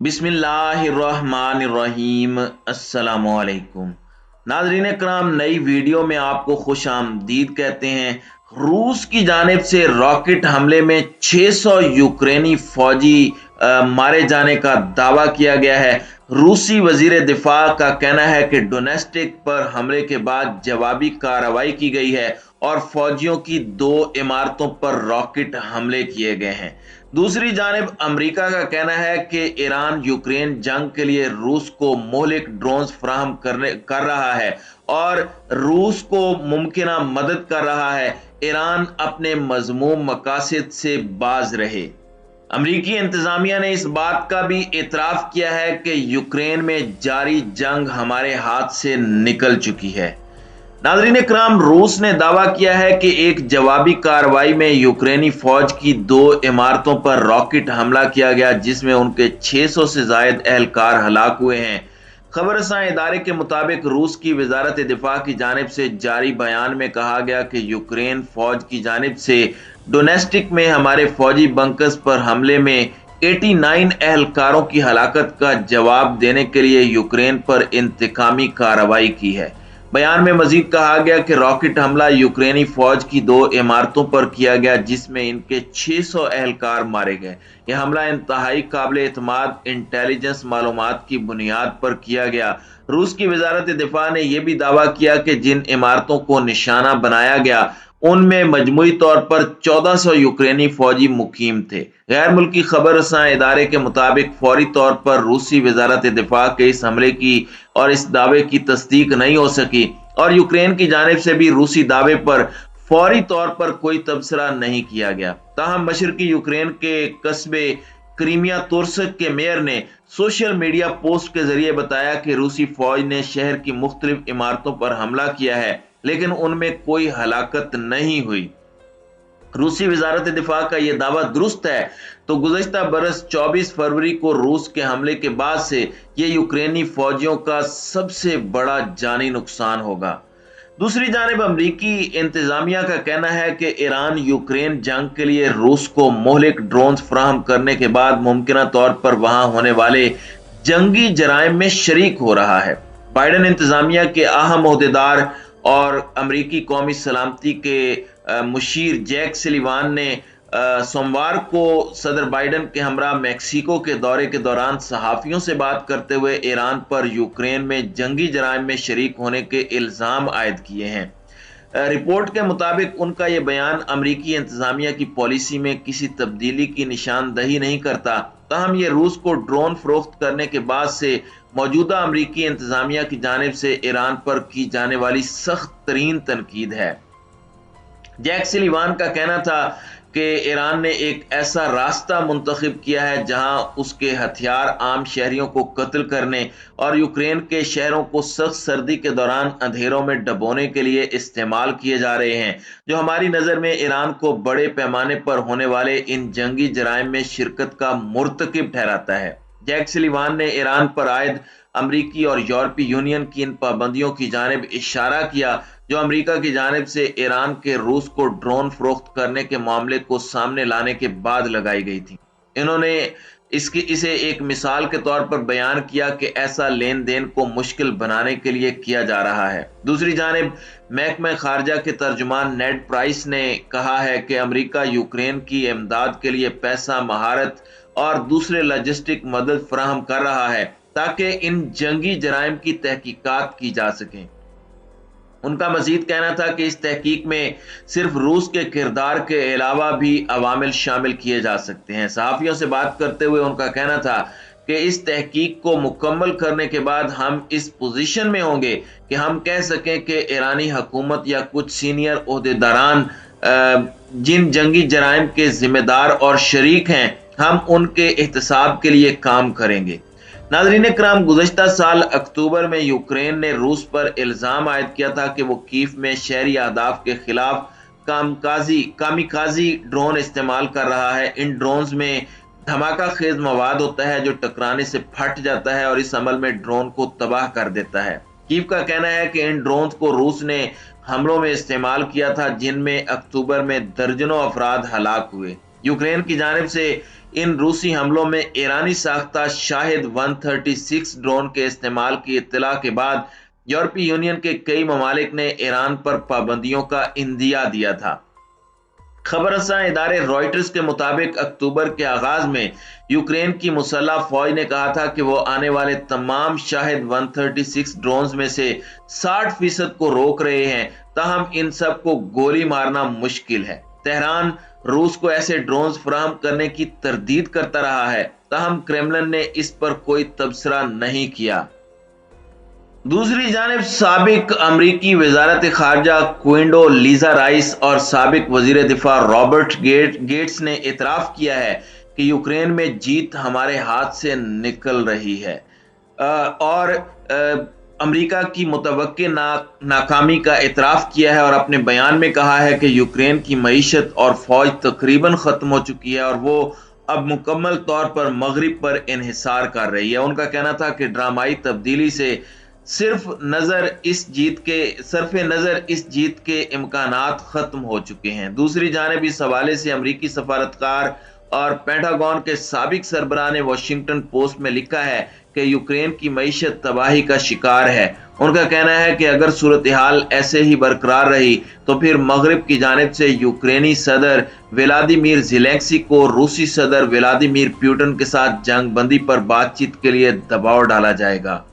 बिस्मिल्लाहिर्रहमानिर्रहीम। अस्सलामुअलैकुम नाज़रीन कराम, नई वीडियो में आपको खुश आमदीद कहते हैं। रूस की जानिब से रॉकेट हमले में 600 यूक्रेनी फौजी मारे जाने का दावा किया गया है। रूसी वजीर दिफा का कहना है कि डोनेस्टिक पर हमले के बाद जवाबी कार्रवाई की गई है और फौजियों की 2 इमारतों पर रॉकेट हमले किए गए हैं। दूसरी जानिब अमेरिका का कहना है कि ईरान यूक्रेन जंग के लिए रूस को मोहलिक ड्रोन्स फराहम कर रहा है और रूस को मुमकिना मदद कर रहा है। ईरान अपने मजमूम मकासद से बाज रहे। अमरीकी इंतजामिया ने इस बात का भी एतराफ किया है कि यूक्रेन में जारी जंग हमारे हाथ से निकल चुकी है। नाज़रीन इकराम, रूस ने दावा किया है कि एक जवाबी कार्रवाई में यूक्रेनी फौज की 2 इमारतों पर रॉकेट हमला किया गया, जिसमें उनके 600 से जायद एहलकार हलाक हुए हैं। खबर रसां इदारे के मुताबिक रूस की वजारत दिफा की जानिब से जारी बयान में कहा गया कि यूक्रेन फौज की जानिब से डोनेस्टिक में हमारे फौजी बंकर्स पर हमले में 89 एहलकारों की हलाकत का जवाब देने के लिए यूक्रेन पर इंतकामी कार्रवाई की है। बयान में मजीद कहा गया कि रॉकेट हमला यूक्रेनी फौज की 2 इमारतों पर किया गया, जिसमें इनके 600 एहलकार मारे गए। यह हमला इंतहाई काबिल एतमाद इंटेलिजेंस मालूमात की बुनियाद पर किया गया। रूस की वजारत दिफा ने यह भी दावा किया कि जिन इमारतों को निशाना बनाया गया उनमें मजमूई तौर पर 1400 यूक्रेनी फौजी मुकीम थे। गैर मुल्की खबर रसां इदारे के मुताबिक फौरी तौर पर रूसी वजारत दिफा के इस हमले की और इस दावे की तस्दीक नहीं हो सकी और यूक्रेन की जानिब से भी रूसी दावे पर फौरी तौर पर कोई तबसरा नहीं किया गया। ताहम मशरकी यूक्रेन के कस्बे क्रीमिया तुर्स्क के मेयर ने सोशल मीडिया पोस्ट के जरिए बताया कि रूसी फौज ने शहर की मुख्तलिफ इमारतों पर हमला किया है, लेकिन उनमें कोई हलाकत नहीं हुई। रूसी वजारत दिफा का यह दावा दुरुस्त है तो गुज़श्ता बरस 24 फरवरी को रूस के हमले के बाद से यह यूक्रेनी फौजियों का सबसे बड़ा जानी नुकसान होगा। दूसरी जानिब अमरीकी इंतजामिया का कहना है कि ईरान यूक्रेन जंग के लिए रूस को मोहलिक ड्रोन्स फराहम करने के बाद मुमकिना तौर पर वहां होने वाले जंगी जराइम में शरीक हो रहा है। बाइडन इंतजामिया के अहम ओहदेदार और अमरीकी कौमी सलामती के मुशीर जैक सलीवान ने सोमवार को सदर बाइडन के हमरा मैक्सिको के दौरे के दौरान सहाफियों से बात करते हुए ईरान पर यूक्रेन में जंगी जराइम में शरीक होने के इल्जाम आयद किए हैं। रिपोर्ट के मुताबिक उनका यह बयान अमरीकी इंतजामिया की पॉलिसी में किसी तब्दीली की निशानदही नहीं करता। ताहम यह रूस को ड्रोन फरोख्त करने के बाद से मौजूदा अमरीकी इंतजामिया की जानिब से ईरान पर की जाने वाली सख्त तरीन तनकीद है। जैक सलीवान का कहना था कि ईरान ने एक ऐसा रास्ता मुंतखब किया है जहां उसके हथियार आम शहरियों को कत्ल करने और यूक्रेन के शहरों को सख्त सर्दी के दौरान अंधेरों में डबोने के लिए इस्तेमाल किए जा रहे हैं, जो हमारी नजर में ईरान को बड़े पैमाने पर होने वाले इन जंगी जराइम में शिरकत का मुर्तकिब ठहराता है। जैक सलीवान ने ईरान पर आयद अमरीकी और यूरोपीय यूनियन की इन पाबंदियों की जानिब इशारा किया जो अमेरिका की जानिब से ईरान के रूस को ड्रोन फरोख्त करने के मामले को सामने लाने के बाद लगाई गई थी। इन्होंने इसे एक मिसाल के तौर पर बयान किया कि ऐसा लेन देन को मुश्किल बनाने के लिए किया जा रहा है। दूसरी जानिब महकमा खारजा के तर्जुमान नेड प्राइस ने कहा है कि अमेरिका यूक्रेन की इमदाद के लिए पैसा, महारत और दूसरे लॉजिस्टिक मदद फराहम कर रहा है ताकि इन जंगी जराइम की तहकीकात की जा सके। उनका मजीद कहना था कि इस तहकीक में सिर्फ रूस के किरदार के अलावा भी अवामिल शामिल किए जा सकते हैं। सहाफियों से बात करते हुए उनका कहना था कि इस तहकीक को मुकम्मल करने के बाद हम इस पोजीशन में होंगे कि हम कह सकें कि ईरानी हुकूमत या कुछ सीनियर ओहदेदारान जिन जंगी जराइम के जिम्मेदार और शरीक हैं, हम उनके एहतसाब के लिए काम करेंगे। नाज़रीन कराम, गुज़श्ता साल अक्टूबर में यूक्रेन ने रूस पर इल्ज़ाम आयद किया था कि वो कीव में शहरी अहदाफ के खिलाफ कामिकाजी ड्रोन इस्तेमाल कर रहा है। इन ड्रोन्स में धमाका खेज मवाद होता है जो टकराने से फट जाता है और इस अमल में ड्रोन को तबाह कर देता है। कीव का कहना है कि इन ड्रोन्स को रूस ने हमलों में इस्तेमाल किया था जिनमें अक्टूबर में दर्जनों अफराद हलाक हुए। यूक्रेन की जानिब से इन रूसी हमलों में ईरानी साख्ता शाहिद 136 ड्रोन के इस्तेमाल की इत्तला के बाद यूरोपीय यूनियन के कई ममालिक ने ईरान पर पाबंदियों का इंदिया दिया था। खबर रसां इदारे रॉयटर्स के मुताबिक अक्टूबर के आगाज में यूक्रेन की मुसल्लह फौज ने कहा था कि वो आने वाले तमाम शाहिद 136 ड्रोन्स में से 60% को रोक रहे हैं, ताहम इन सब को गोली मारना मुश्किल है। तेहरान रूस को ऐसे ड्रोन्स फराहम करने की तरदीद करता रहा है, ताहम क्रेमलिन ने इस पर कोई तबसरा नहीं किया। दूसरी जानिब साबिक अमरीकी वजारत खारजा क्विंडो लीजा राइस और साबिक वजीर दिफा रॉबर्ट गेट्स ने इतराफ किया है कि यूक्रेन में जीत हमारे हाथ से निकल रही है और अमेरिका की मुतवक्के नाकामी का इतराफ किया है और अपने बयान में कहा है कि यूक्रेन की मईशत और फौज तकरीबन खत्म हो चुकी है और वो अब मुकम्मल तौर पर मगरिब पर इन्हिसार कर रही है। उनका कहना था कि ड्रामाई तब्दीली से सिर्फ नजर इस जीत के इम्कानात खत्म हो चुके हैं। दूसरी जानिब इस हवाले से अमरीकी सफारतकार और पेंटागन के साबिक सरबराह ने वॉशिंगटन पोस्ट में लिखा है कि यूक्रेन की मईशत तबाही का शिकार है। उनका कहना है कि अगर सूरत हाल ऐसे ही बरकरार रही तो फिर मगरिब की जानिब से यूक्रेनी सदर व्लादिमीर ज़ेलेंस्की को रूसी सदर व्लादिमीर पुतिन के साथ जंग बंदी पर बातचीत के लिए दबाव डाला जाएगा।